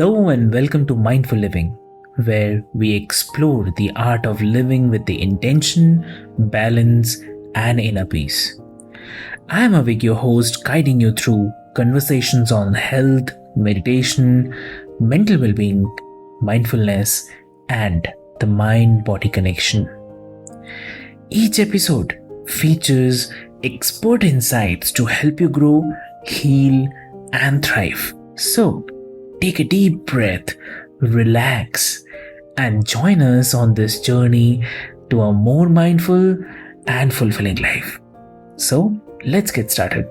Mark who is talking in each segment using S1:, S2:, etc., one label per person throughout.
S1: Hello and welcome to Mindful Living, where we explore the art of living with the intention, balance, and inner peace. I am Avik, your host, guiding you through conversations on health, meditation, mental well being, mindfulness, and the mind body connection. Each episode features expert insights to help you grow, heal, and thrive. So, take a deep breath, relax, and join us on this journey to a more mindful and fulfilling life. So, let's get started.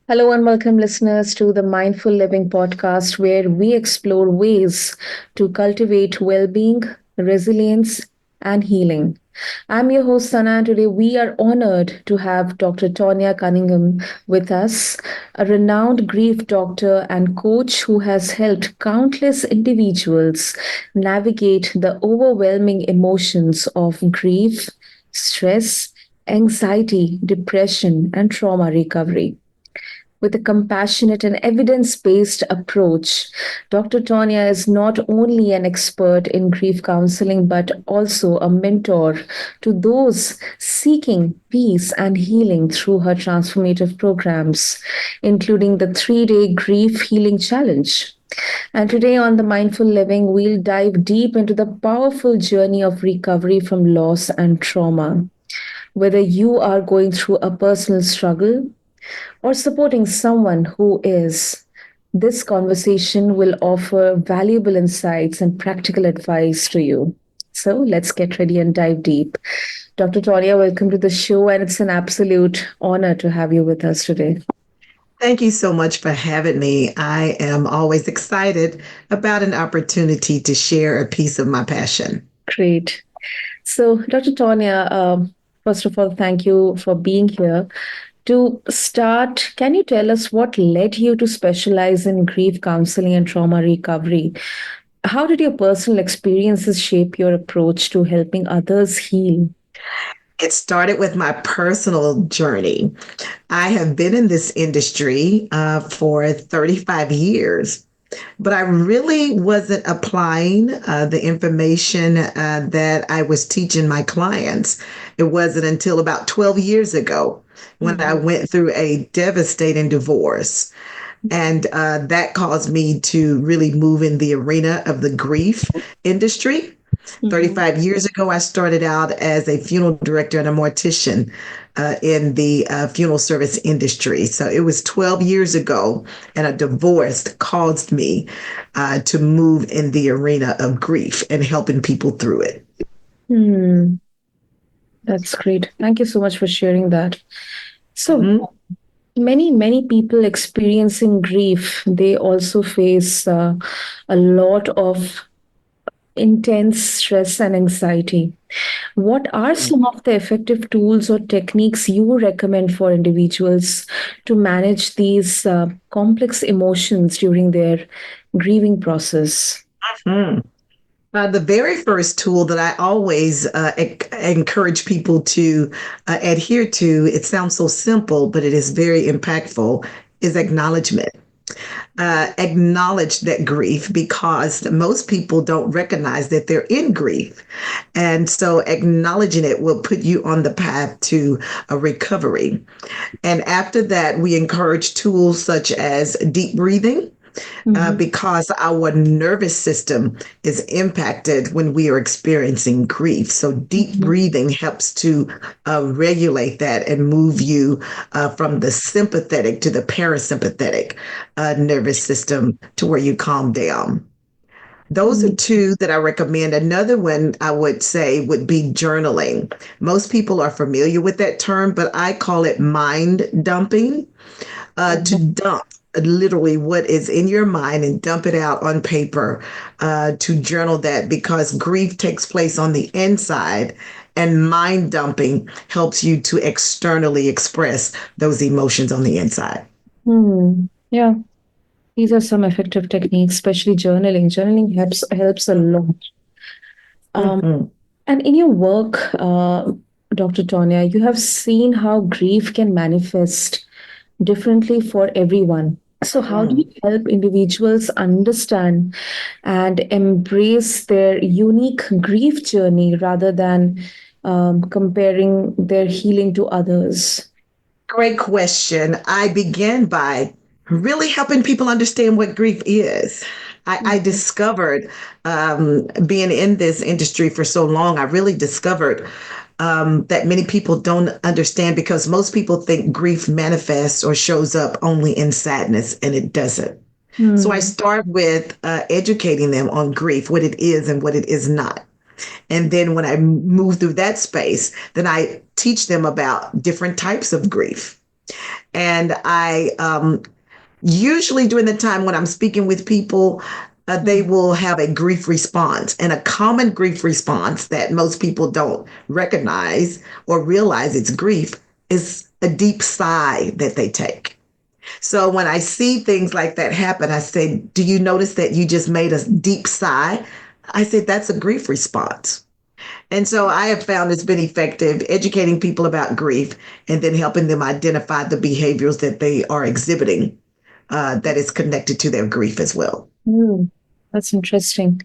S2: Hello and welcome, listeners, to the Mindful Living podcast, where we explore ways to cultivate well being, resilience, and healing. I'm your host, Sana, and today we are honored to have Dr. Tonya Cunningham with us, a renowned grief doctor and coach who has helped countless individuals navigate the overwhelming emotions of grief, stress, anxiety, depression, and trauma recovery. With a compassionate and evidence based approach, Dr. Tonya is not only an expert in grief counseling but also a mentor to those seeking peace and healing through her transformative programs, including the 3-day Grief Healing Challenge. And today on the Mindful Living, we'll dive deep into the powerful journey of recovery from loss and trauma. Whether you are going through a personal struggle, or supporting someone who is. This conversation will offer valuable insights and practical advice to you. So let's get ready and dive deep. Dr. Tonya, welcome to the show, and it's an absolute honor to have you with us today.
S3: Thank you so much for having me. I am always excited about an opportunity to share a piece of my passion.
S2: Great. So, Dr. Tonya, first of all, thank you for being here. To start, can you tell us what led you to specialize in grief counseling and trauma recovery? How did your personal experiences shape your approach to helping others heal?
S3: It started with my personal journey. I have been in this industry for 35 years, but I really wasn't applying the information that I was teaching my clients. It wasn't until about 12 years ago when I
S2: Mhm.
S3: went through a devastating divorce. And that caused me to really move in the arena of the grief industry.
S2: Mhm.
S3: 35 years ago, I started out as a funeral director and a mortician in the funeral service industry. So it was 12 years ago, and a divorce caused me to move in the arena of grief and helping people through it.
S2: Hmm, that's great. Thank you so much for sharing that. So,
S3: Mhm.
S2: many people experiencing grief, they also face a lot of intense stress and anxiety. What are some of the effective tools or techniques you recommend for individuals to manage these complex emotions during their grieving process?
S3: Mhm. The very first tool that I always encourage people to adhere to, it sounds so simple, but it is very impactful, is acknowledgement. Acknowledge that grief because most people don't recognize that they're in grief. And so acknowledging it will put you on the path to a recovery. And after that, we encourage tools such as deep breathing
S2: Mhm.
S3: because our nervous system is impacted when we are experiencing grief. So, deep
S2: Mhm.
S3: breathing helps to regulate that and move you from the sympathetic to the parasympathetic nervous system to where you calm down. Those are
S2: Mhm.
S3: two that I recommend. Another one I would say would be journaling. Most people are familiar with that term, but I call it mind dumping to
S2: Mhm.
S3: dump literally what is in your mind and dump it out on paper to journal that because grief takes place on the inside and mind dumping helps you to externally express those emotions on the inside.
S2: Hmm. Yeah, these are some effective techniques, especially journaling. Journaling helps a lot. Um,
S3: Mhm.
S2: And in your work, Dr. Tonya, you have seen how grief can manifest differently for everyone. So, how do you
S3: Mm.
S2: help individuals understand and embrace their unique grief journey rather than comparing their healing to others?
S3: Great question. I begin by really helping people understand what grief is. I
S2: Mhm.
S3: discovered, being in this industry for so long, I really discovered that many people don't understand because most people think grief manifests or shows up only in sadness, and it doesn't. So I
S2: Hmm.
S3: start with educating them on grief, what it is and what it is not. And then when I move through that space, then I teach them about different types of grief. And I usually during the time when I'm speaking with people, they will have a grief response. And a common grief response that most people don't recognize or realize it's grief is a deep sigh that they take. So when I see things like that happen, I say, "Do you notice that you just made a deep sigh?" I say, "That's a grief response." And so I have found it's been effective educating people about grief and then helping them identify the behaviors that they are exhibiting that is connected to their grief as well.
S2: Hmm. That's interesting.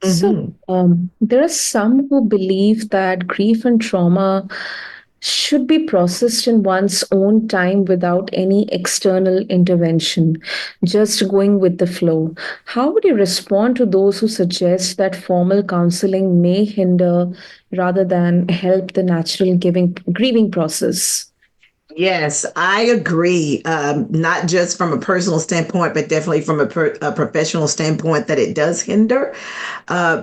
S2: So,
S3: Mm-hmm.
S2: there are some who believe that grief and trauma should be processed in one's own time without any external intervention, just going with the flow. How would you respond to those who suggest that formal counseling may hinder rather than help the natural grieving process?
S3: Yes, I agree. Not just from a personal standpoint, but definitely from a professional standpoint, that it does hinder.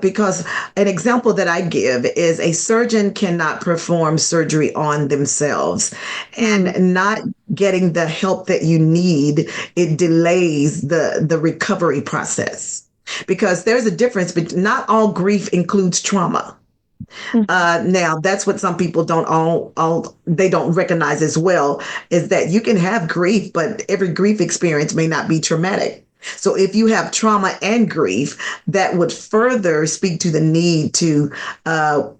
S3: Because an example that I give is a surgeon cannot perform surgery on themselves,
S2: Hmm.
S3: and not getting the help that you need, it delays the recovery process. Because there's a difference, but not all grief includes trauma. Now, that's what some people don't all they don't recognize as well, is that you can have grief, but every grief experience may not be traumatic. So if you have trauma and grief, that would further speak to the need to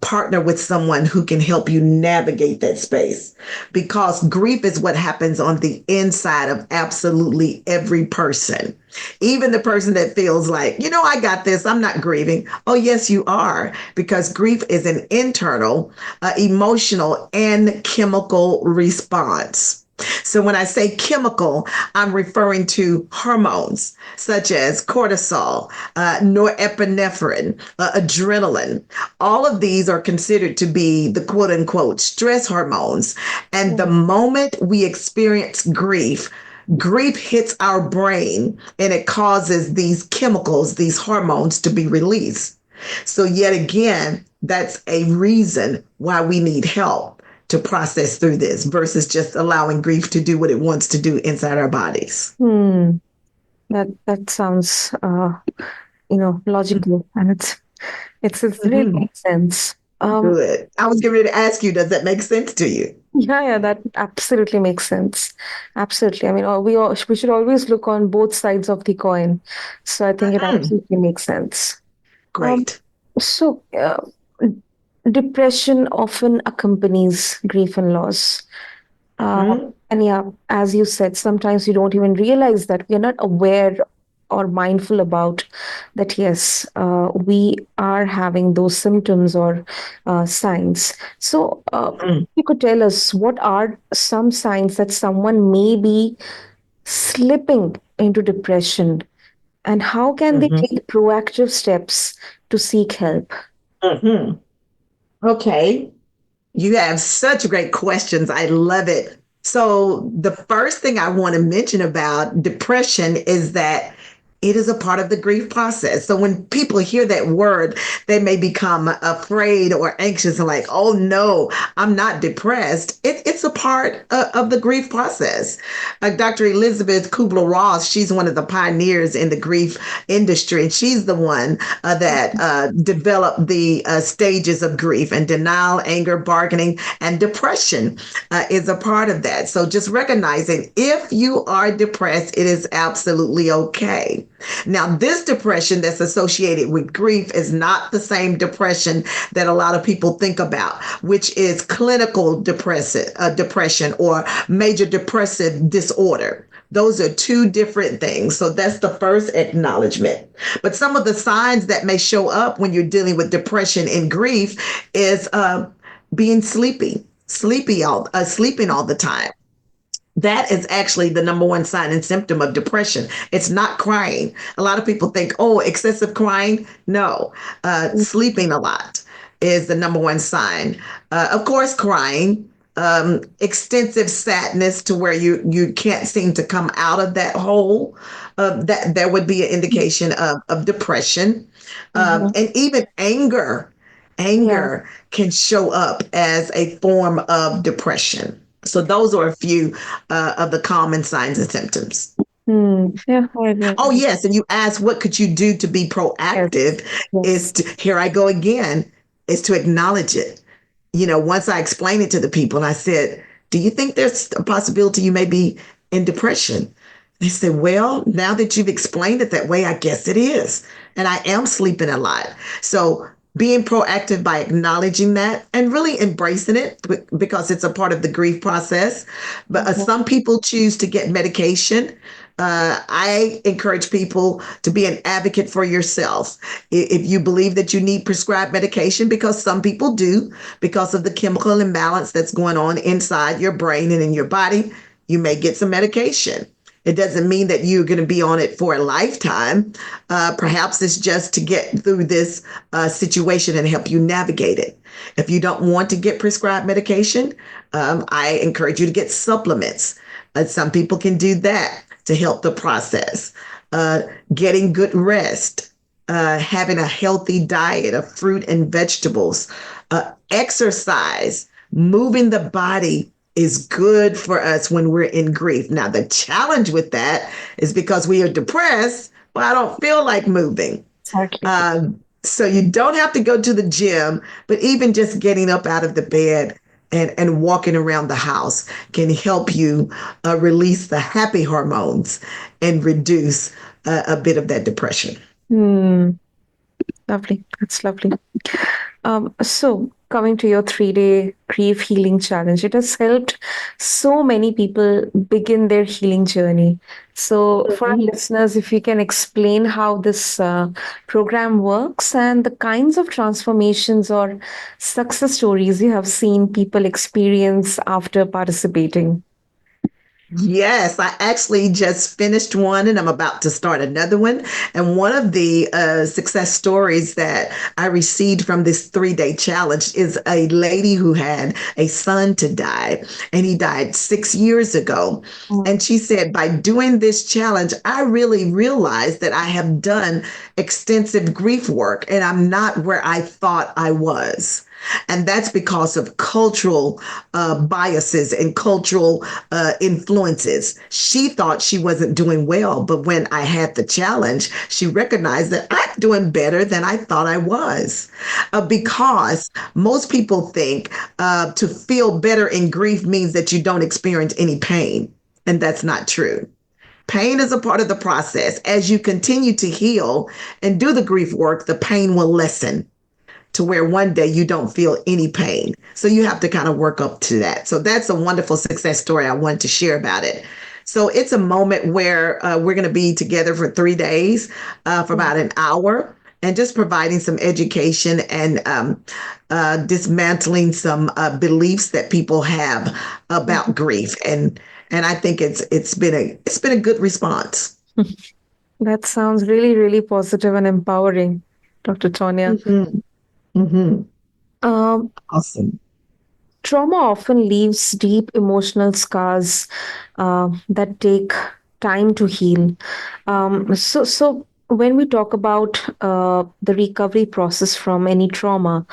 S3: partner with someone who can help you navigate that space. Because grief is what happens on the inside of absolutely every person. Even the person that feels like, I got this, I'm not grieving. Oh, yes, you are, because grief is an internal, emotional, and chemical response. So when I say chemical, I'm referring to hormones such as cortisol, norepinephrine, adrenaline. All of these are considered to be the quote unquote stress hormones. And the moment we experience grief hits our brain and it causes these chemicals, these hormones to be released. So, yet again, that's a reason why we need help to process through this versus just allowing grief to do what it wants to do inside our bodies.
S2: Hmm. That sounds logical, and it's really
S3: Mhm.
S2: makes sense.
S3: Good. I was getting ready to ask you, does that make sense to you?
S2: Yeah, that absolutely makes sense. Absolutely. I mean, we should always look on both sides of the coin. So I think it
S3: Mhm.
S2: absolutely makes sense. Um,
S3: Great.
S2: so depression often accompanies grief and loss.
S3: Mhm.
S2: And yeah, as you said, sometimes you don't even realize that we are not aware or mindful about that. Yes, we are having those symptoms or signs. So,
S3: Mhm.
S2: you could tell us what are some signs that someone may be slipping into depression, and how can they
S3: Mhm.
S2: take proactive steps to seek help?
S3: Mhm. Okay. You have such great questions. I love it. So, the first thing I want to mention about depression is that it is a part of the grief process. So, when people hear that word, they may become afraid or anxious and like, oh no, I'm not depressed. It's a part of the grief process. Dr. Elizabeth Kubler-Ross, she's one of the pioneers in the grief industry, and she's the one that developed the stages of grief, and denial, anger, bargaining, and depression is a part of that. So just recognizing if you are depressed, it is absolutely okay. Now, this depression that's associated with grief is not the same depression that a lot of people think about, which is clinical depression or major depressive disorder. Those are two different things. So that's the first acknowledgement. But some of the signs that may show up when you're dealing with depression and grief is being sleeping all the time. That is actually the number one sign and symptom of depression. It's not crying. A lot of people think, oh, excessive crying. No, sleeping a lot is the number one sign. Of course, crying, extensive sadness to where you can't seem to come out of that hole. That there would be an indication of depression,
S2: Mhm.
S3: and even anger.
S2: Yeah.
S3: Anger can show up as a form of depression. So those are a few of the common signs and symptoms.
S2: Yeah, I agree.
S3: Oh yes, and you asked what could you do to be
S2: Yes.
S3: proactive? Is
S2: Yes.
S3: to, here I go again. Is to acknowledge it. Once I explained it to the people, and I said, "Do you think there's a possibility you may be in depression?" They said, "Well, now that you've explained it that way, I guess it is, and I am sleeping a lot." So being proactive by acknowledging that and really embracing it because it's a part of the grief process. But
S2: Mhm.
S3: some people choose to get medication. I encourage people to be an advocate for yourself. If you believe that you need prescribed medication, because some people do, because of the chemical imbalance that's going on inside your brain and in your body, you may get some medication. It doesn't mean that you're going to be on it for a lifetime. Perhaps it's just to get through this situation and help you navigate it. If you don't want to get prescribed medication, I encourage you to get supplements. Some people can do that to help the process. Uh, Getting good rest, having a healthy diet of fruit and vegetables, exercise, moving the body is good for us when we're in grief. Now, the challenge with that is because we are depressed, well, I don't feel like moving.
S2: Exactly.
S3: So you don't have to go to the gym, but even just getting up out of the bed and walking around the house can help you release the happy hormones and reduce a bit of that depression.
S2: Hmm. Lovely. That's lovely. So coming to your 3-day grief healing challenge, it has helped so many people begin their healing journey. So, for our
S3: Mhm.
S2: listeners, if you can explain how this program works and the kinds of transformations or success stories you have seen people experience after participating.
S3: Yes, I actually just finished one and I'm about to start another one. And one of the success stories that I received from this 3-day challenge is a lady who had a son to die, and he died 6 years ago.
S2: Mm.
S3: And she said, by doing this challenge, I really realized that I have done extensive grief work and I'm not where I thought I was. And that's because of cultural biases and cultural influences. She thought she wasn't doing well, but when I had the challenge, she recognized that I'm doing better than I thought I was. Because most people think to feel better in grief means that you don't experience any pain. And that's not true. Pain is a part of the process. As you continue to heal and do the grief work, the pain will lessen to where one day you don't feel any pain. So you have to kind of work up to that. So that's a wonderful success story. I wanted to share about it. So it's a moment where we're going to be together for 3 days for about an hour and just providing some education and dismantling some beliefs that people have about grief. And I think it's been a good response.
S2: That sounds really, really positive and empowering, Dr. Tonya.
S3: Hmm. Hmm.
S2: Um,
S3: Awesome.
S2: Trauma often leaves deep emotional scars that take time to heal. So when we talk about the recovery process from any trauma,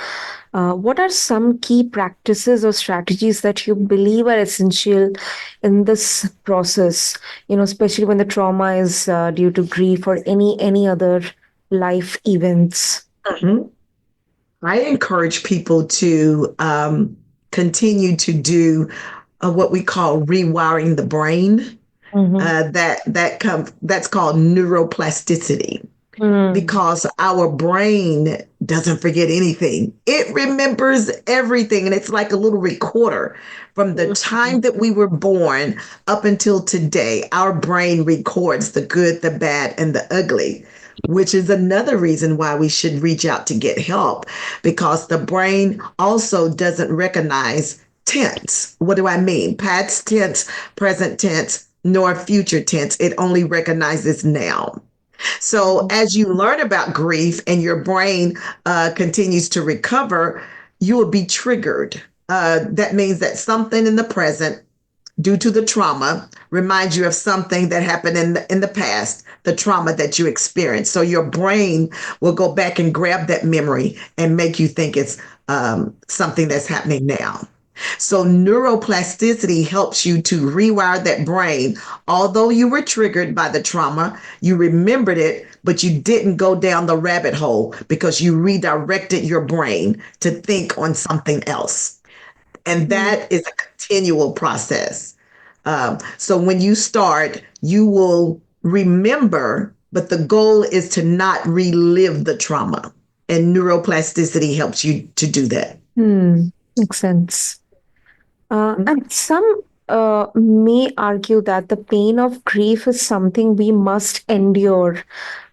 S2: what are some key practices or strategies that you believe are essential in this process? Especially when the trauma is due to grief or any other life events.
S3: Mhm. I encourage people to continue to do what we call rewiring the brain.
S2: Mm-hmm.
S3: That's called neuroplasticity,
S2: Mm.
S3: because our brain doesn't forget anything. It remembers everything. And it's like a little recorder from the
S2: Mhm.
S3: time that we were born up until today. Our brain records the good, the bad, and the ugly, which is another reason why we should reach out to get help, because the brain also doesn't recognize tense. What do I mean? Past tense, present tense, nor future tense. It only recognizes now. So,
S2: Mhm.
S3: as you learn about grief and your brain continues to recover, you will be triggered. That means that something in the present, due to the trauma, reminds you of something that happened in the past, the trauma that you experienced. So, your brain will go back and grab that memory and make you think it's something that's happening now. So, neuroplasticity helps you to rewire that brain. Although you were triggered by the trauma, you remembered it, but you didn't go down the rabbit hole because you redirected your brain to think on something else. And
S2: Mm.
S3: that is a continual process. So, when you start, you will remember, but the goal is to not relive the trauma. And neuroplasticity helps you to do that.
S2: Hmm. Makes sense. And some may argue that the pain of grief is something we must endure,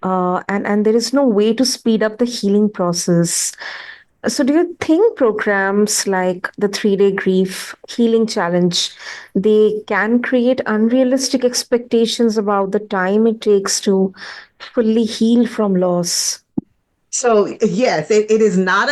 S2: and there is no way to speed up the healing process. So, do you think programs like the 3 day grief healing challenge they can create unrealistic expectations about the time it takes to fully heal from loss?
S3: So yes, it is not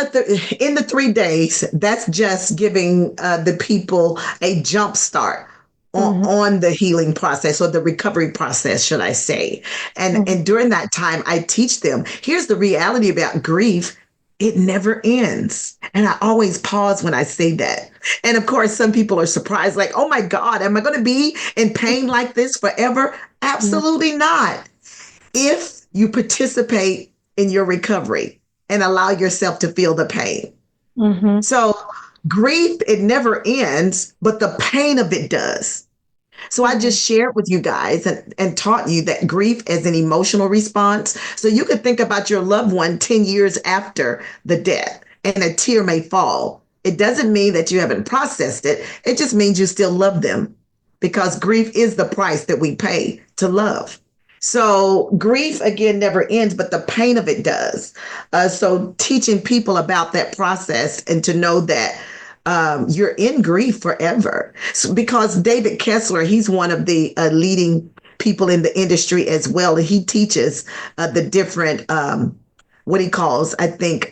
S3: in the 3 days. That's just giving the people a jump start
S2: Mm-hmm.
S3: on the healing process, or the recovery process, should I say? And during that time, I teach them. Here's the reality about grief. It never ends. And I always pause when I say that. And of course, some people are surprised, like, oh my God, am I going to be in pain like this forever? Absolutely not, if you participate in your recovery and allow yourself to feel the pain.
S2: Mm-hmm.
S3: So, grief, it never ends, but the pain of it does. So, I just shared with you guys and taught you that grief is an emotional response. So, you could think about your loved one 10 years after the death, and a tear may fall. It doesn't mean that you haven't processed it, it just means you still love them, because grief is the price that we pay to love. So grief again never ends, but the pain of it does. So teaching people about that process and to know that you're in grief forever. So, because David Kessler, he's one of the leading people in the industry as well. And he teaches the different, what he calls, I think,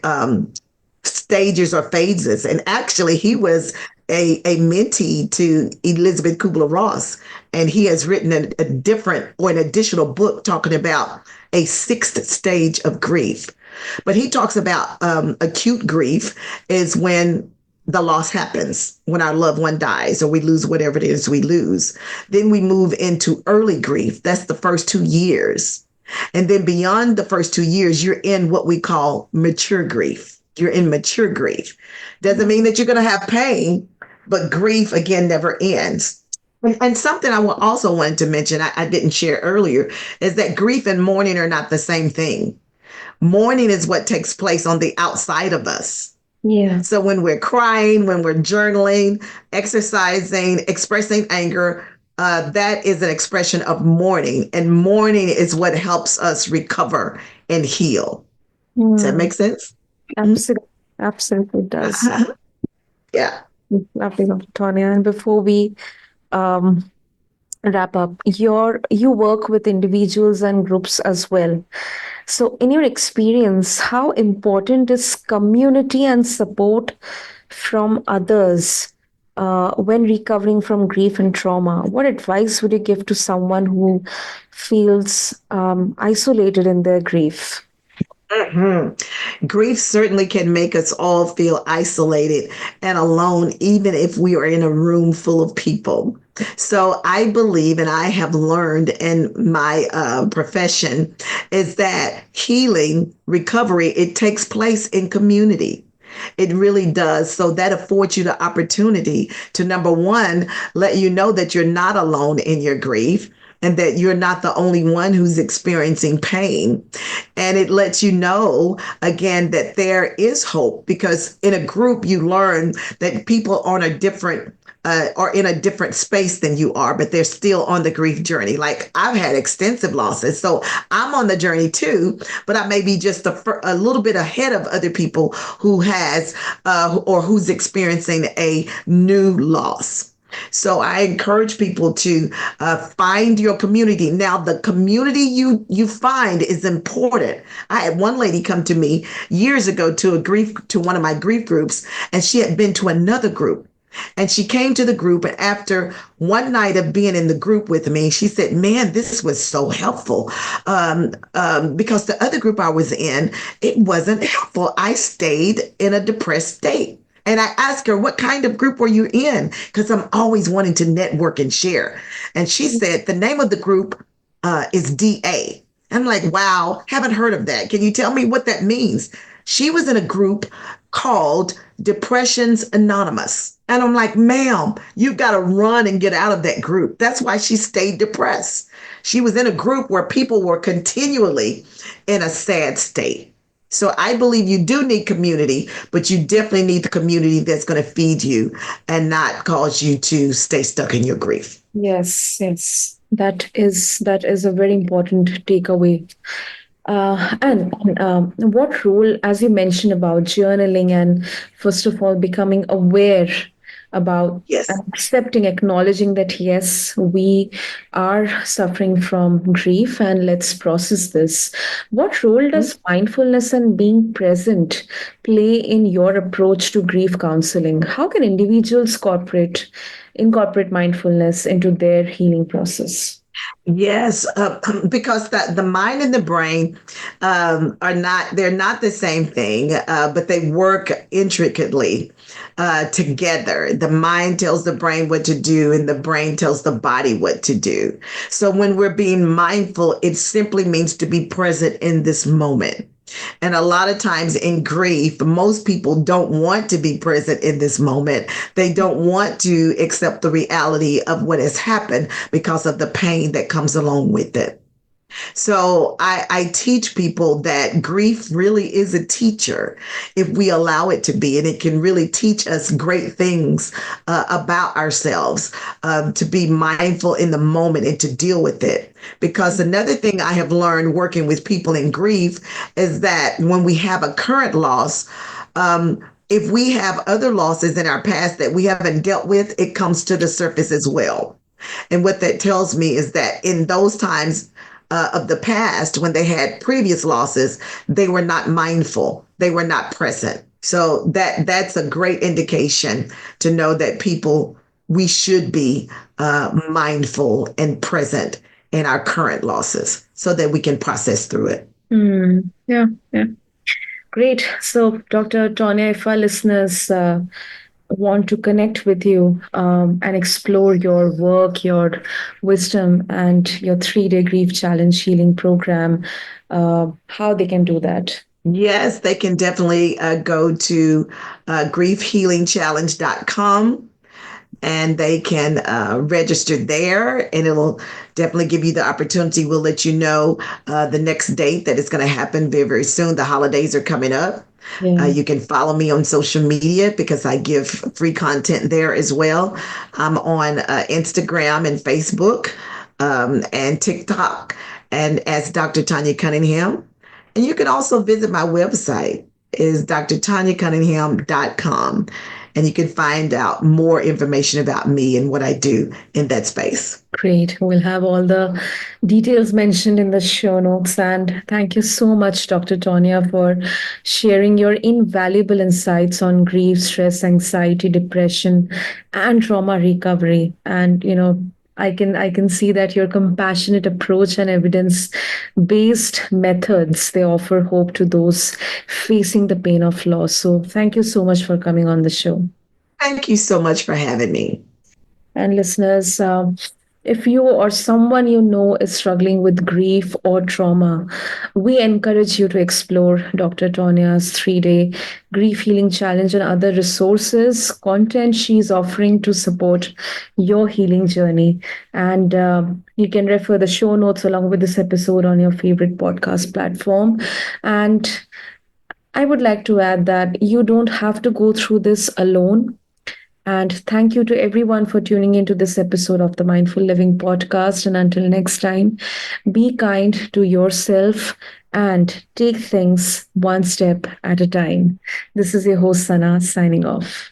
S3: stages or phases. And actually, he was a mentee to Elizabeth Kubler-Ross, and he has written a different or an additional book talking about a sixth stage of grief. But he talks about acute grief is when the loss happens, when our loved one dies or we lose whatever it is we lose. Then we move into early grief. That's the first 2 years. And then beyond the first 2 years, you're in what we call mature grief. You're in mature grief. Doesn't mean that you're going to have pain, but grief again never ends. And something I also wanted to mention, I didn't share earlier, is that grief and mourning are not the same thing. Mourning is what takes place on the outside of us.
S2: Yeah.
S3: So when we're crying, when we're journaling, exercising, expressing anger, that is an expression of mourning. And mourning is what helps us recover and heal. Does that
S2: Mm.
S3: make sense?
S2: Absolutely. Absolutely does.
S3: Yeah.
S2: Lovely, lovely, Tonya. And before we um, wrap up, you work with individuals and groups as well. So, in your experience, how important is community and support from others when recovering from grief and trauma? What advice would you give to someone who feels isolated in their grief?
S3: Grief certainly can make us all feel isolated and alone, even if we are in a room full of people. So I believe, and I have learned in my profession, is that healing, recovery, it takes place in community. It really does. So that affords you the opportunity to, number one, let you know that you're not alone in your grief. and that you're not the only one who's experiencing pain. And it lets you know, again, that there is hope, because in a group, you learn that people are on a different or in a different space than you are, but they're still on the grief journey. Like, I've had extensive losses, so I'm on the journey too, but I may be just a little bit ahead of other people who has or who's experiencing a new loss. So I encourage people to find your community. Now, the community you find is important. I had one lady come to me years ago to one of my grief groups, and she had been to another group. And she came to the group, and after one night of being in the group with me, she said, "Man, this was so helpful." Because the other group I was in, it wasn't helpful. I stayed in a depressed state. And I asked her, "What kind of group were you in?" Because I'm always wanting to network and share. And she said, "The name of the group is DA." I'm like, "Wow, haven't heard of that. Can you tell me what that means?" She was in a group called Depressions Anonymous. And I'm like, "Ma'am, you've got to run and get out of that group." That's why she stayed depressed. She was in a group where people were continually in a sad state. So I believe you do need community, but you definitely need the community that's going to feed you and not cause you to stay stuck in your grief.
S2: Yes, yes. That is a very important takeaway. And what role, as you mentioned about journaling and first of all becoming aware about
S3: Yes.
S2: and accepting, acknowledging that yes, we are suffering from grief and let's process this. What role does mindfulness and being present play in your approach to grief counseling? How can individuals incorporate mindfulness into their healing process?
S3: Yes, because the mind and the brain they're not the same thing, but they work intricately together. The mind tells the brain what to do, and the brain tells the body what to do. So when we're being mindful, it simply means to be present in this moment. And a lot of times in grief, most people don't want to be present in this moment. They don't want to accept the reality of what has happened because of the pain that comes along with it. So I teach people that grief really is a teacher if we allow it to be, and it can really teach us great things about ourselves, to be mindful in the moment and to deal with it. Because another thing I have learned working with people in grief is that when we have a current loss, if we have other losses in our past that we haven't dealt with, it comes to the surface as well. And what that tells me is that in those times of the past, when they had previous losses, they were not mindful, they were not present. So that's a great indication to know that we should be mindful and present in our current losses so that we can process through it.
S2: Yeah, yeah. Great. So, Dr. Tonya, if our listeners want to connect with you and explore your work, your wisdom, and your 3-day grief challenge healing program, how they can do that?
S3: Yes, they can definitely go to griefhealingchallenge.com, and they can register there, and it'll definitely give you the opportunity. We'll let you know the next date that it's going to happen very, very soon. The holidays are coming up.
S2: Yeah.
S3: You can follow me on social media because I give free content there as well. I'm on Instagram and Facebook and TikTok, and as Dr. Tonya Cunningham. And you can also visit my website is drtonyacunningham.com, and you can find out more information about me and what I do in that space.
S2: Great. We'll have all the details mentioned in the show notes. And thank you so much, Dr. Tonya, for sharing your invaluable insights on grief, stress, anxiety, depression, and trauma recovery. And, I can see that your compassionate approach and evidence-based methods, they offer hope to those facing the pain of loss. So thank you so much for coming on the show.
S3: Thank you so much for having me.
S2: And listeners, If you or someone you know is struggling with grief or trauma, we encourage you to explore Dr. Tonya's 3-day grief healing challenge and other resources, content she's offering to support your healing journey. And you can refer the show notes along with this episode on your favorite podcast platform. And I would like to add that you don't have to go through this alone. And thank you to everyone for tuning into this episode of the Mindful Living podcast. And until next time, be kind to yourself and take things one step at a time. This is your host, Sana, signing off.